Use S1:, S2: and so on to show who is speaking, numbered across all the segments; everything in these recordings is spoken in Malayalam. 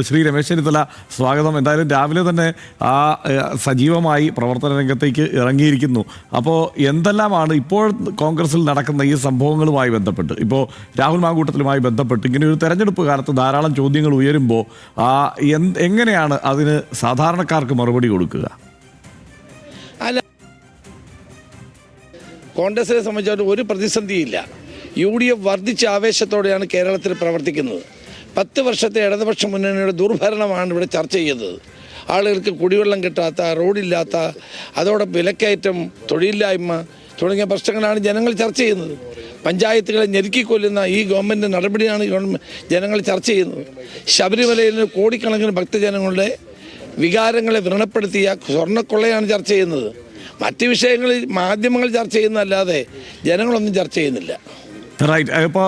S1: ശ്രീ രമേശ് ചെന്നിത്തല സ്വാഗതം. എന്തായാലും രാവിലെ തന്നെ സജീവമായി പ്രവർത്തന രംഗത്തേക്ക് ഇറങ്ങിയിരിക്കുന്നു. അപ്പോൾ എന്തെല്ലാമാണ് ഇപ്പോൾ കോൺഗ്രസിൽ നടക്കുന്ന ഈ സംഭവങ്ങളുമായി ബന്ധപ്പെട്ട്, ഇപ്പോൾ രാഹുൽ മാങ്കൂട്ടത്തിലുമായി ബന്ധപ്പെട്ട് ഇങ്ങനെ ഒരു തെരഞ്ഞെടുപ്പ് കാലത്ത് ധാരാളം ചോദ്യങ്ങൾ ഉയരുമ്പോൾ എങ്ങനെയാണ് അതിന് സാധാരണക്കാർക്ക് മറുപടി കൊടുക്കുക?
S2: അല്ല, കോൺഗ്രസിനെ സംബന്ധിച്ചിടത്തോളം ഒരു പ്രതിസന്ധിയില്ല. UDF വർദ്ധിച്ച ആവേശത്തോടെയാണ് കേരളത്തിൽ പ്രവർത്തിക്കുന്നത്. 10 വർഷത്തെ ഇടതുപക്ഷ മുന്നണിയുടെ ദുർഭരണമാണ് ഇവിടെ ചർച്ച ചെയ്യുന്നത്. ആളുകൾക്ക് കുടിവെള്ളം കിട്ടാത്ത, റോഡില്ലാത്ത, അതോടൊപ്പം വിലക്കയറ്റം, തൊഴിലില്ലായ്മ തുടങ്ങിയ പ്രശ്നങ്ങളാണ് ജനങ്ങൾ ചർച്ച ചെയ്യുന്നത്. പഞ്ചായത്തുകളെ ഞെരുക്കിക്കൊല്ലുന്ന ഈ ഗവൺമെൻറ് നടപടിയാണ് ജനങ്ങൾ ചർച്ച ചെയ്യുന്നത്. ശബരിമലയിൽ കോടിക്കണക്കിന് ഭക്തജനങ്ങളുടെ വികാരങ്ങളെ വ്രണപ്പെടുത്തിയ സ്വർണ്ണക്കൊള്ളയാണ് ചർച്ച ചെയ്യുന്നത്. മറ്റ് വിഷയങ്ങളിൽ മാധ്യമങ്ങൾ ചർച്ച ചെയ്യുന്നതല്ലാതെ ജനങ്ങളൊന്നും ചർച്ച ചെയ്യുന്നില്ല.
S1: റൈറ്റ്. ഇപ്പോൾ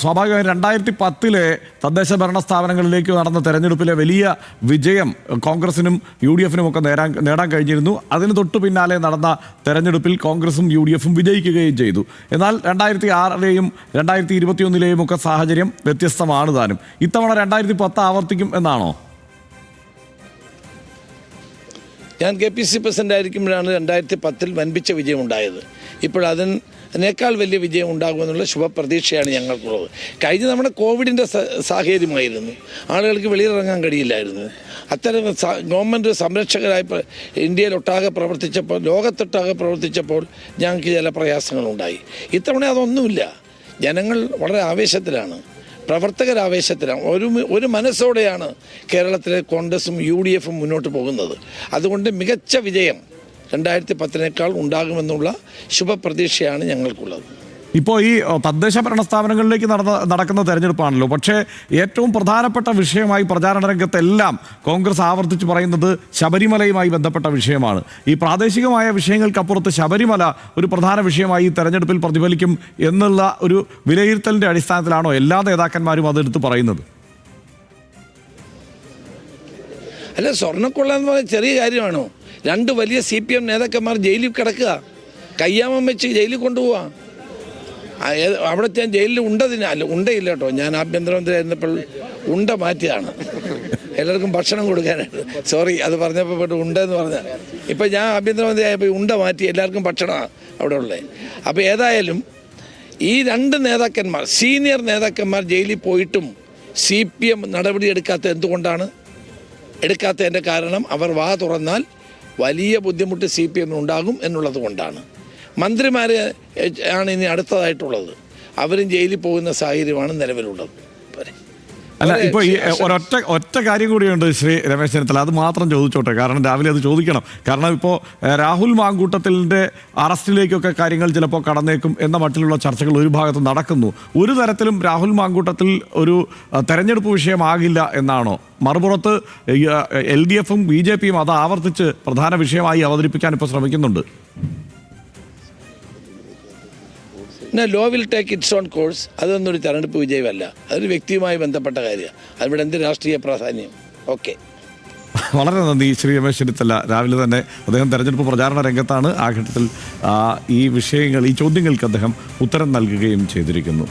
S1: സ്വാഭാവികമായും 2010 തദ്ദേശ ഭരണ സ്ഥാപനങ്ങളിലേക്ക് നടന്ന തെരഞ്ഞെടുപ്പിലെ വലിയ വിജയം കോൺഗ്രസിനും UDFനും ഒക്കെ നേടാൻ കഴിഞ്ഞിരുന്നു. അതിന് തൊട്ടു പിന്നാലെ നടന്ന തെരഞ്ഞെടുപ്പിൽ കോൺഗ്രസും UDFും വിജയിക്കുകയും ചെയ്തു. എന്നാൽ 2006 2021 ഒക്കെ സാഹചര്യം വ്യത്യസ്തമാണ് താനും. ഇത്തവണ 2010 ആവർത്തിക്കും എന്നാണോ?
S2: ഞാൻ KPCC പ്രസിഡന്റ് ആയിരിക്കുമ്പോഴാണ് 2010 വൻപിച്ച വിജയം ഉണ്ടായത്. ഇപ്പോൾ അതിനേക്കാൾ വലിയ വിജയം ഉണ്ടാകുമെന്നുള്ള ശുഭപ്രതീക്ഷയാണ് ഞങ്ങൾക്കുള്ളത്. കഴിഞ്ഞ നമ്മുടെ കോവിഡിൻ്റെ സാഹചര്യമായിരുന്നു. ആളുകൾക്ക് വെളിയിലിറങ്ങാൻ കഴിയില്ലായിരുന്നു. അത്തരം ഗവൺമെൻറ് സംരക്ഷകരായി ഇന്ത്യയിലൊട്ടാകെ പ്രവർത്തിച്ചപ്പോൾ, ലോകത്തൊട്ടാകെ പ്രവർത്തിച്ചപ്പോൾ ഞങ്ങൾക്ക് ചില പ്രയാസങ്ങളുണ്ടായി. ഇത്തവണ അതൊന്നുമില്ല. ജനങ്ങൾ വളരെ ആവേശത്തിലാണ്, പ്രവർത്തകരാവേശത്തിലാണ്. ഒരു മനസ്സോടെയാണ് കേരളത്തിലെ കോൺഗ്രസും UDFും മുന്നോട്ട് പോകുന്നത്. അതുകൊണ്ട് മികച്ച വിജയം 2010 ഉണ്ടാകുമെന്നുള്ള ശുഭപ്രതീക്ഷയാണ് ഞങ്ങൾക്കുള്ളത്.
S1: ഇപ്പോൾ ഈ തദ്ദേശ ഭരണ സ്ഥാപനങ്ങളിലേക്ക് നടക്കുന്ന തെരഞ്ഞെടുപ്പാണല്ലോ. പക്ഷേ ഏറ്റവും പ്രധാനപ്പെട്ട വിഷയമായി പ്രചാരണ രംഗത്തെല്ലാം കോൺഗ്രസ് ആവർത്തിച്ച് പറയുന്നത് ശബരിമലയുമായി ബന്ധപ്പെട്ട വിഷയമാണ്. ഈ പ്രാദേശികമായ വിഷയങ്ങൾക്കപ്പുറത്ത് ശബരിമല ഒരു പ്രധാന വിഷയമായി ഈ തെരഞ്ഞെടുപ്പിൽ പ്രതിഫലിക്കും എന്നുള്ള ഒരു വിലയിരുത്തലിൻ്റെ അടിസ്ഥാനത്തിലാണോ എല്ലാ നേതാക്കന്മാരും അതെടുത്ത് പറയുന്നത്?
S2: അല്ല, സ്വർണ്ണക്കൊള്ള എന്ന് പറയുന്നത് ചെറിയ കാര്യമാണോ? 2 വലിയ CPM നേതാക്കന്മാർ ജയിലിൽ കിടക്കുക, കയ്യാമം വെച്ച് ജയിലിൽ കൊണ്ടുപോവാ. അവിടെ ഞാൻ ജയിലിൽ ഉണ്ടയില്ല കേട്ടോ. ഞാൻ ആഭ്യന്തരമന്ത്രി ആയിരുന്നപ്പോൾ ഉണ്ട മാറ്റിയതാണ്, എല്ലാവർക്കും ഭക്ഷണം കൊടുക്കാനായിട്ട്. സോറി, അത് പറഞ്ഞപ്പോൾ ഉണ്ടെന്ന് പറഞ്ഞാൽ. ഇപ്പം ഞാൻ ആഭ്യന്തരമന്ത്രി ആയപ്പോൾ ഉണ്ട മാറ്റി, എല്ലാവർക്കും ഭക്ഷണമാണ് അവിടെ ഉള്ളത്. അപ്പോൾ ഏതായാലും ഈ 2 നേതാക്കന്മാർ, സീനിയർ നേതാക്കന്മാർ ജയിലിൽ പോയിട്ടും CPM നടപടി എന്തുകൊണ്ടാണ് എടുക്കാത്തതിൻ്റെ കാരണം അവർ വാ തുറന്നാൽ വലിയ ബുദ്ധിമുട്ട് CPM ഉണ്ടാകും എന്നുള്ളത് കൊണ്ടാണ്. മന്ത്രിമാർ ആണ് ഇനി അടുത്തതായിട്ടുള്ളത്. അവരും ജയിലിൽ പോകുന്ന സാഹചര്യമാണ് നിലവിലുള്ളത്.
S1: അല്ല, ഇപ്പോൾ ഈ ഒറ്റ കാര്യം കൂടിയുണ്ട് ശ്രീ രമേശ് ചെന്നിത്തല, അത് മാത്രം ചോദിച്ചോട്ടെ, കാരണം രാവിലെ അത് ചോദിക്കണം. കാരണം ഇപ്പോൾ രാഹുൽ മാങ്കൂട്ടത്തിൻ്റെ അറസ്റ്റിലേക്കൊക്കെ കാര്യങ്ങൾ ചിലപ്പോൾ കടന്നേക്കും എന്ന മട്ടിലുള്ള ചർച്ചകൾ ഒരു ഭാഗത്ത് നടക്കുന്നു. ഒരു തരത്തിലും രാഹുൽ മാങ്കൂട്ടത്തിൽ ഒരു തെരഞ്ഞെടുപ്പ് വിഷയമാകില്ല എന്നാണോ? മറുപുറത്ത് LDFും BJPയും അത് ആവർത്തിച്ച് പ്രധാന വിഷയമായി അവതരിപ്പിക്കാൻ ഇപ്പോൾ ശ്രമിക്കുന്നുണ്ട്.
S2: Law will take it's on course. അതൊന്നും ഒരു തെരഞ്ഞെടുപ്പ് വിജയമല്ല, അതൊരു വ്യക്തിയുമായി ബന്ധപ്പെട്ട കാര്യമാണ്. അതിവിടെ എന്ത് രാഷ്ട്രീയ പ്രാധാന്യം? ഓക്കെ,
S1: വളരെ നന്ദി ശ്രീ രമേശ് ചെന്നിത്തല. രാവിലെ തന്നെ അദ്ദേഹം തെരഞ്ഞെടുപ്പ് പ്രചാരണ രംഗത്താണ്. ആ ഘട്ടത്തിൽ ഈ ചോദ്യങ്ങൾക്ക് അദ്ദേഹം ഉത്തരം നൽകുകയും ചെയ്തിരിക്കുന്നു.